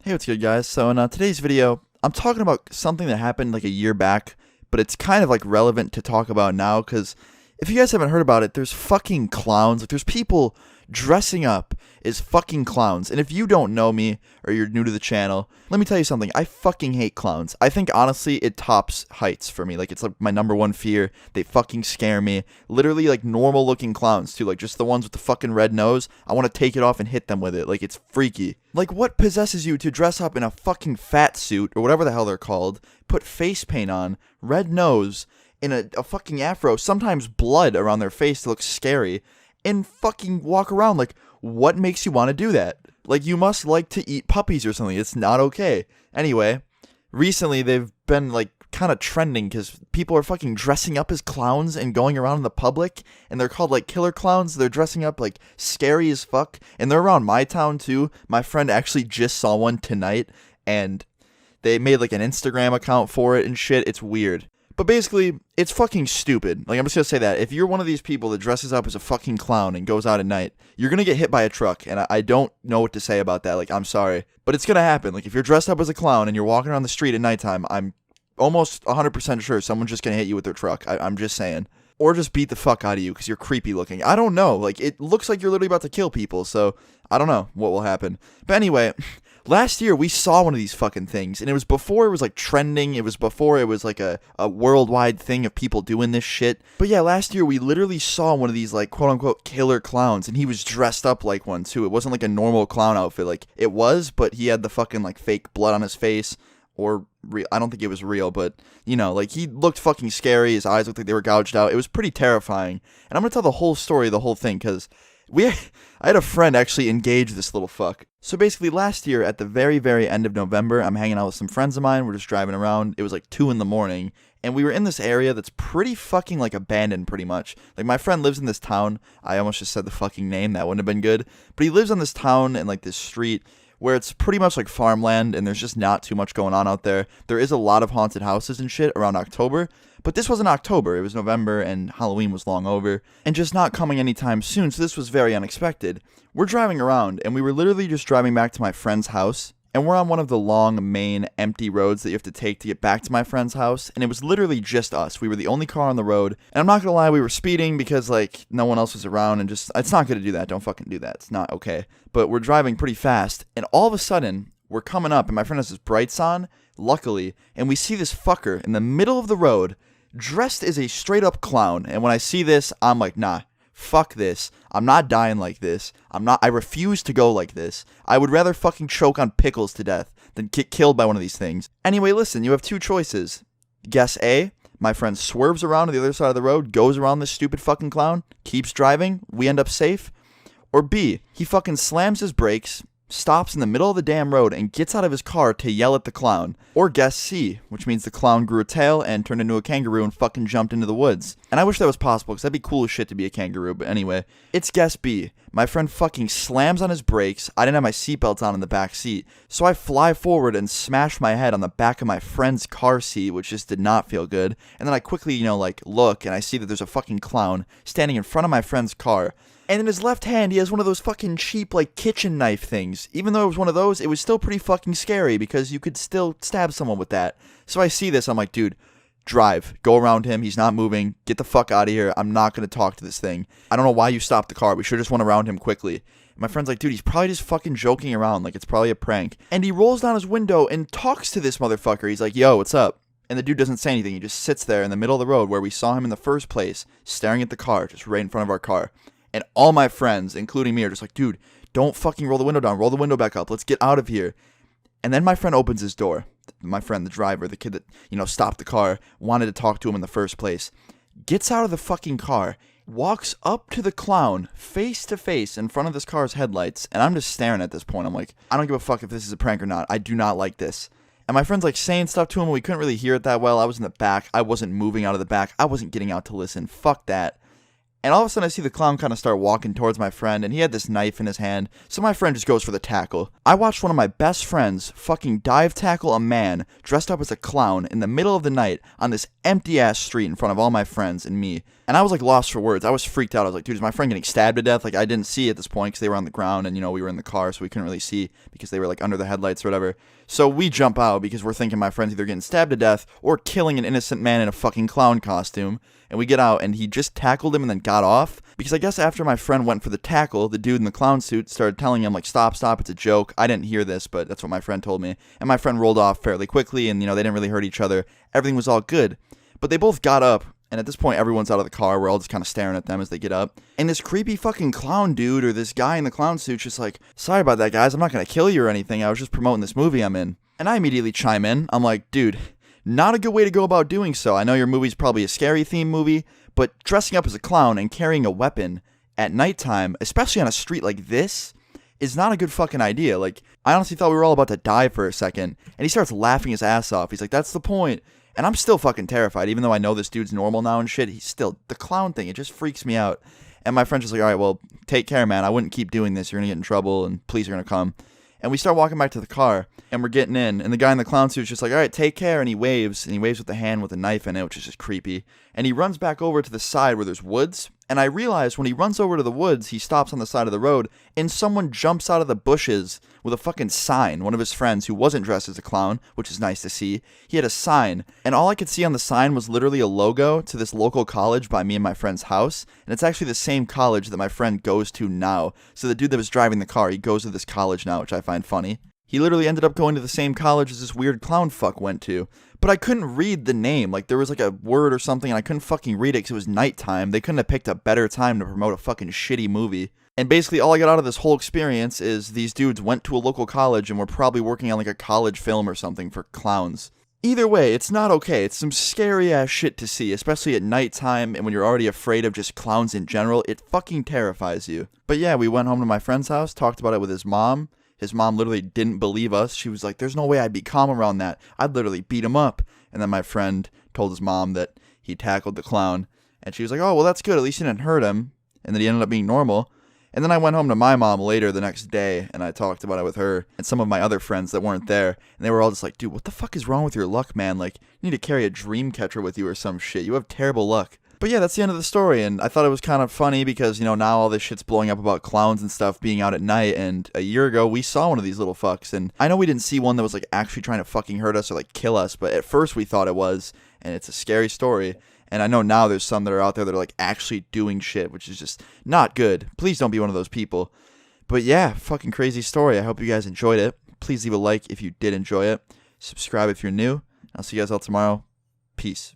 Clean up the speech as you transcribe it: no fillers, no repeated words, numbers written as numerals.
Hey, what's good, guys? So in today's video, I'm talking about something that happened like a year back, but it's kind of like relevant to talk about now because if you guys haven't heard about it, there's fucking clowns. Like there's people dressing up as fucking clowns. And if you don't know me or you're new to the channel, let me tell you something. I fucking hate clowns. I think honestly it tops heights for me. Like it's like my number one fear. They fucking scare me. Literally like normal looking clowns too. Like just the ones with the fucking red nose. I want to take it off and hit them with it. Like it's freaky. Like what possesses you to dress up in a fucking fat suit or whatever the hell they're called, put face paint on, red nose, in a fucking afro, sometimes blood around their face to look scary, and fucking walk around? Like, what makes you want to do that? Like, you must like to eat puppies or something. It's not okay. Anyway, recently they've been, like, kind of trending because people are fucking dressing up as clowns and going around in the public, and they're called, like, killer clowns. They're dressing up, like, scary as fuck, and they're around my town, too. My friend actually just saw one tonight, and they made, like, an Instagram account for it and shit. It's weird. But basically, it's fucking stupid. Like, I'm just gonna say that. If you're one of these people that dresses up as a fucking clown and goes out at night, you're gonna get hit by a truck, and I don't know what to say about that. Like, I'm sorry. But it's gonna happen. Like, if you're dressed up as a clown and you're walking around the street at nighttime, I'm almost 100% sure someone's just gonna hit you with their truck. I'm just saying. Or just beat the fuck out of you because you're creepy looking. I don't know. Like, it looks like you're literally about to kill people, so I don't know what will happen. But anyway, last year we saw one of these fucking things, and it was before it was like trending. It was before it was like a worldwide thing of people doing this shit. But yeah, last year we literally saw one of these like quote unquote killer clowns, and he was dressed up like one too. It wasn't like a normal clown outfit. Like it was, but he had the fucking like fake blood on his face. Or I don't think it was real, but you know, like he looked fucking scary. His eyes looked like they were gouged out. It was pretty terrifying. And I'm gonna tell the whole story, the whole thing, because I had a friend actually engage this little fuck. So basically, last year at the very, very end of November, I'm hanging out with some friends of mine. We're just driving around. It was like 2 a.m, and we were in this area that's pretty fucking like abandoned, pretty much. Like my friend lives in this town. I almost just said the fucking name. That wouldn't have been good. But he lives on this town and like this street where it's pretty much like farmland and there's just not too much going on out there. There is a lot of haunted houses and shit around October, but this wasn't October. It was November and Halloween was long over and just not coming anytime soon, so this was very unexpected. We're driving around and we were literally just driving back to my friend's house, and we're on one of the long, main, empty roads that you have to take to get back to my friend's house, and it was literally just us. We were the only car on the road, and I'm not gonna lie, we were speeding because, like, no one else was around, and just, it's not good to do that. Don't fucking do that. It's not okay. But we're driving pretty fast, and all of a sudden, we're coming up, and my friend has his brights on, luckily, and we see this fucker in the middle of the road, dressed as a straight-up clown, and when I see this, I'm like, nah. Fuck this. I'm not dying like this. I refuse to go like this. I would rather fucking choke on pickles to death than get killed by one of these things. Anyway, listen, you have 2 choices. Guess A, my friend swerves around to the other side of the road, goes around this stupid fucking clown, keeps driving, we end up safe. Or B, he fucking slams his brakes, stops in the middle of the damn road, and gets out of his car to yell at the clown. Or guess C, which means the clown grew a tail and turned into a kangaroo and fucking jumped into the woods. And I wish that was possible, because that'd be cool as shit to be a kangaroo, but anyway, it's guess B. My friend fucking slams on his brakes. I didn't have my seatbelt on in the back seat, so I fly forward and smash my head on the back of my friend's car seat, which just did not feel good. And then I quickly, like, look, and I see that there's a fucking clown standing in front of my friend's car. And in his left hand, he has one of those fucking cheap, like, kitchen knife things. Even though it was one of those, it was still pretty fucking scary because you could still stab someone with that. So I see this, I'm like, dude, drive. Go around him. He's not moving. Get the fuck out of here. I'm not going to talk to this thing. I don't know why you stopped the car. We should just went around him quickly. And my friend's like, dude, he's probably just fucking joking around. Like, it's probably a prank. And he rolls down his window and talks to this motherfucker. He's like, yo, what's up? And the dude doesn't say anything. He just sits there in the middle of the road where we saw him in the first place, staring at the car, just right in front of our car. And all my friends, including me, are just like, dude, don't fucking roll the window down. Roll the window back up. Let's get out of here. And then my friend opens his door. My friend, the driver, the kid that, stopped the car, wanted to talk to him in the first place, gets out of the fucking car, walks up to the clown face to face in front of this car's headlights. And I'm just staring at this point. I'm like, I don't give a fuck if this is a prank or not. I do not like this. And my friend's like saying stuff to him. We couldn't really hear it that well. I was in the back. I wasn't moving out of the back. I wasn't getting out to listen. Fuck that. And all of a sudden, I see the clown kind of start walking towards my friend, and he had this knife in his hand, so my friend just goes for the tackle. I watched one of my best friends fucking dive tackle a man dressed up as a clown in the middle of the night on this empty-ass street in front of all my friends and me. And I was like lost for words. I was freaked out. I was like, dude, is my friend getting stabbed to death? Like, I didn't see at this point because they were on the ground and, we were in the car, so we couldn't really see because they were like under the headlights or whatever. So we jump out because we're thinking my friend's either getting stabbed to death or killing an innocent man in a fucking clown costume. And we get out and he just tackled him and then got off. Because I guess after my friend went for the tackle, the dude in the clown suit started telling him, like, stop, it's a joke. I didn't hear this, but that's what my friend told me. And my friend rolled off fairly quickly and, they didn't really hurt each other. Everything was all good. But they both got up. And at this point, everyone's out of the car. We're all just kind of staring at them as they get up. And this creepy fucking clown dude or this guy in the clown suit's just like, sorry about that, guys. I'm not going to kill you or anything. I was just promoting this movie I'm in. And I immediately chime in. I'm like, dude, not a good way to go about doing so. I know your movie's probably a scary theme movie, but dressing up as a clown and carrying a weapon at nighttime, especially on a street like this, is not a good fucking idea. Like, I honestly thought we were all about to die for a second. And he starts laughing his ass off. He's like, that's the point. And I'm still fucking terrified, even though I know this dude's normal now and shit. He's still, the clown thing, it just freaks me out. And my friend's just like, all right, well, take care, man. I wouldn't keep doing this. You're going to get in trouble, and police are going to come. And we start walking back to the car, and we're getting in, and the guy in the clown suit's just like, all right, take care, and he waves with the hand with a knife in it, which is just creepy. And he runs back over to the side where there's woods, and I realize when he runs over to the woods, he stops on the side of the road, and someone jumps out of the bushes with a fucking sign. One of his friends, who wasn't dressed as a clown, which is nice to see, he had a sign, and all I could see on the sign was literally a logo to this local college by me and my friend's house, and it's actually the same college that my friend goes to now. So the dude that was driving the car, he goes to this college now, which I find funny. He literally ended up going to the same college as this weird clown fuck went to. But I couldn't read the name. Like, there was like a word or something, and I couldn't fucking read it because it was nighttime. They couldn't have picked a better time to promote a fucking shitty movie. And basically, all I got out of this whole experience is these dudes went to a local college and were probably working on like a college film or something for clowns. Either way, it's not okay. It's some scary-ass shit to see, especially at nighttime and when you're already afraid of just clowns in general. It fucking terrifies you. But yeah, we went home to my friend's house, talked about it with his mom. His mom literally didn't believe us. She was like, there's no way I'd be calm around that. I'd literally beat him up. And then my friend told his mom that he tackled the clown. And she was like, oh, well, that's good. At least he didn't hurt him. And then he ended up being normal. And then I went home to my mom later the next day, and I talked about it with her and some of my other friends that weren't there. And they were all just like, dude, what the fuck is wrong with your luck, man? Like, you need to carry a dream catcher with you or some shit. You have terrible luck. But yeah, that's the end of the story, and I thought it was kind of funny because, now all this shit's blowing up about clowns and stuff being out at night, and a year ago, we saw one of these little fucks, and I know we didn't see one that was, like, actually trying to fucking hurt us or, like, kill us, but at first we thought it was, and it's a scary story, and I know now there's some that are out there that are, like, actually doing shit, which is just not good. Please don't be one of those people. But yeah, fucking crazy story. I hope you guys enjoyed it. Please leave a like if you did enjoy it. Subscribe if you're new. I'll see you guys all tomorrow. Peace.